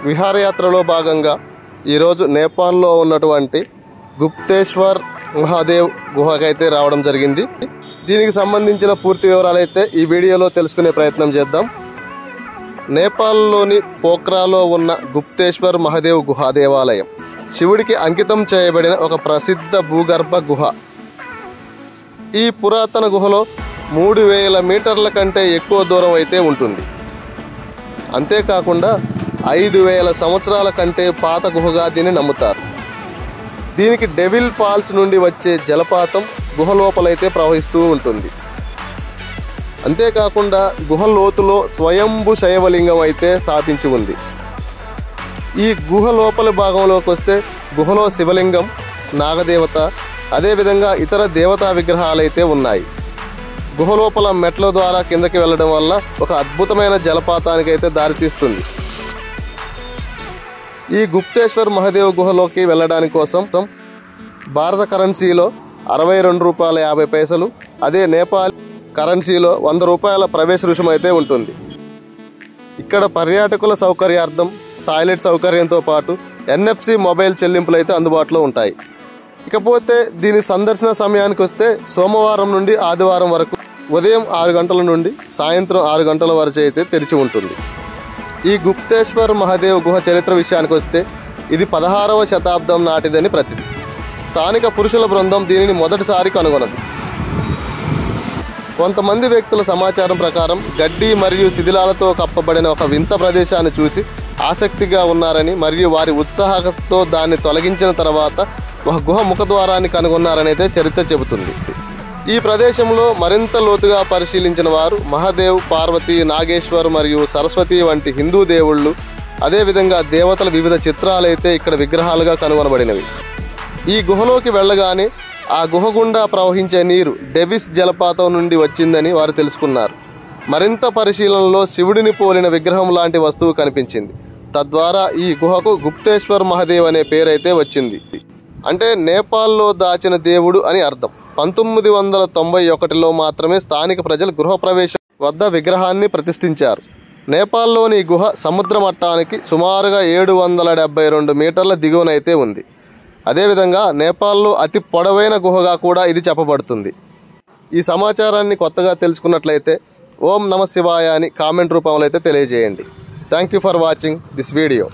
విహారయాత్రలో భాగంగా ఈరోజు నేపాల్లో ఉన్నటువంటి గుప్తేశ్వర్ మహాదేవ్ గుహకైతే రావడం జరిగింది. దీనికి సంబంధించిన పూర్తి వివరాలైతే ఈ వీడియోలో తెలుసుకునే ప్రయత్నం చేద్దాం. నేపాల్లోని పోఖ్రాలో ఉన్న గుప్తేశ్వర్ మహాదేవ్ గుహ దేవాలయం శివుడికి అంకితం చేయబడిన ఒక ప్రసిద్ధ భూగర్భ గుహ. ఈ పురాతన గుహలో 3000 మీటర్ల కంటే ఎక్కువ దూరం అయితే ఉంటుంది. అంతేకాకుండా 5000 సంవత్సరాల కంటే పాత గుహగా దీన్ని నమ్ముతారు. దీనికి డెవిల్ ఫాల్స్ నుండి వచ్చే జలపాతం గుహ లోపలైతే ప్రవహిస్తూ ఉంటుంది. అంతేకాకుండా గుహ లోతులో స్వయంభు శైవలింగం అయితే స్థాపించి ఉంది. ఈ గుహ లోపలి భాగంలోకి వస్తే గుహలో శివలింగం, నాగదేవత, అదేవిధంగా ఇతర దేవతా విగ్రహాలైతే ఉన్నాయి. గుహ లోపల మెట్ల ద్వారా కిందకి వెళ్ళడం వల్ల ఒక అద్భుతమైన జలపాతానికైతే దారితీస్తుంది. ఈ గుప్తేశ్వర్ మహాదేవ్ గుహలోకి వెళ్ళడానికి కోసం భారత కరెన్సీలో ₹62.50, అదే నేపాల్ కరెన్సీలో ₹100 ప్రవేశ రుసుము అయితే ఉంటుంది. ఇక్కడ పర్యాటకుల సౌకర్యార్థం టాయిలెట్ సౌకర్యంతో పాటు NFC మొబైల్ చెల్లింపులు అయితే అందుబాటులో ఉంటాయి. ఇకపోతే దీని సందర్శన సమయానికి వస్తే సోమవారం నుండి ఆదివారం వరకు ఉదయం 6 గంటల నుండి సాయంత్రం 6 గంటల వరకు అయితే తెరిచి ఉంటుంది. ఈ గుప్తేశ్వర్ మహాదేవ్ గుహ చరిత్ర విషయానికి వస్తే ఇది 16వ శతాబ్దం నాటిదని ప్రతిది. స్థానిక పురుషుల బృందం దీనిని మొదటిసారి కనుగొన్నది. కొంతమంది వ్యక్తుల సమాచారం ప్రకారం గడ్డి మరియు శిథిలాలతో కప్పబడిన ఒక వింత ప్రదేశాన్ని చూసి ఆసక్తిగా ఉన్నారని మరియు వారి ఉత్సాహంతో దాన్ని తొలగించిన తర్వాత ఒక గుహ ముఖద్వారాన్ని కనుగొన్నారని అయితే చరిత్ర చెబుతుంది. ఈ ప్రదేశంలో మరింత లోతుగా పరిశీలించిన వారు మహాదేవ్, పార్వతి, నాగేశ్వర్ మరియు సరస్వతి వంటి హిందూ దేవుళ్ళు, అదేవిధంగా దేవతల వివిధ చిత్రాలైతే ఇక్కడ విగ్రహాలుగా కనుగొనబడినవి. ఈ గుహలోకి వెళ్ళగానే ఆ గుహ గుండా ప్రవహించే నీరు డెవిస్ జలపాతం నుండి వచ్చిందని వారు తెలుసుకున్నారు. మరింత పరిశీలనలో శివుడిని పోలిన విగ్రహం లాంటి వస్తువు కనిపించింది. తద్వారా ఈ గుహకు గుప్తేశ్వర్ మహాదేవ్ అనే పేరైతే వచ్చింది. అంటే నేపాల్లో దాచిన దేవుడు అని అర్థం. 1991లో మాత్రమే స్థానిక ప్రజలు గృహప్రవేశం వద్ద విగ్రహాన్ని ప్రతిష్ఠించారు. నేపాల్లోని ఈ గుహ సముద్ర మట్టానికి సుమారుగా 772 మీటర్ల దిగువనైతే ఉంది. అదేవిధంగా నేపాల్లో అతి పొడవైన గుహగా కూడా ఇది చెప్పబడుతుంది. ఈ సమాచారాన్ని కొత్తగా తెలుసుకున్నట్లయితే ఓం నమ శివాయ అని కామెంట్ రూపంలో అయితే తెలియజేయండి. Thank you for watching this video.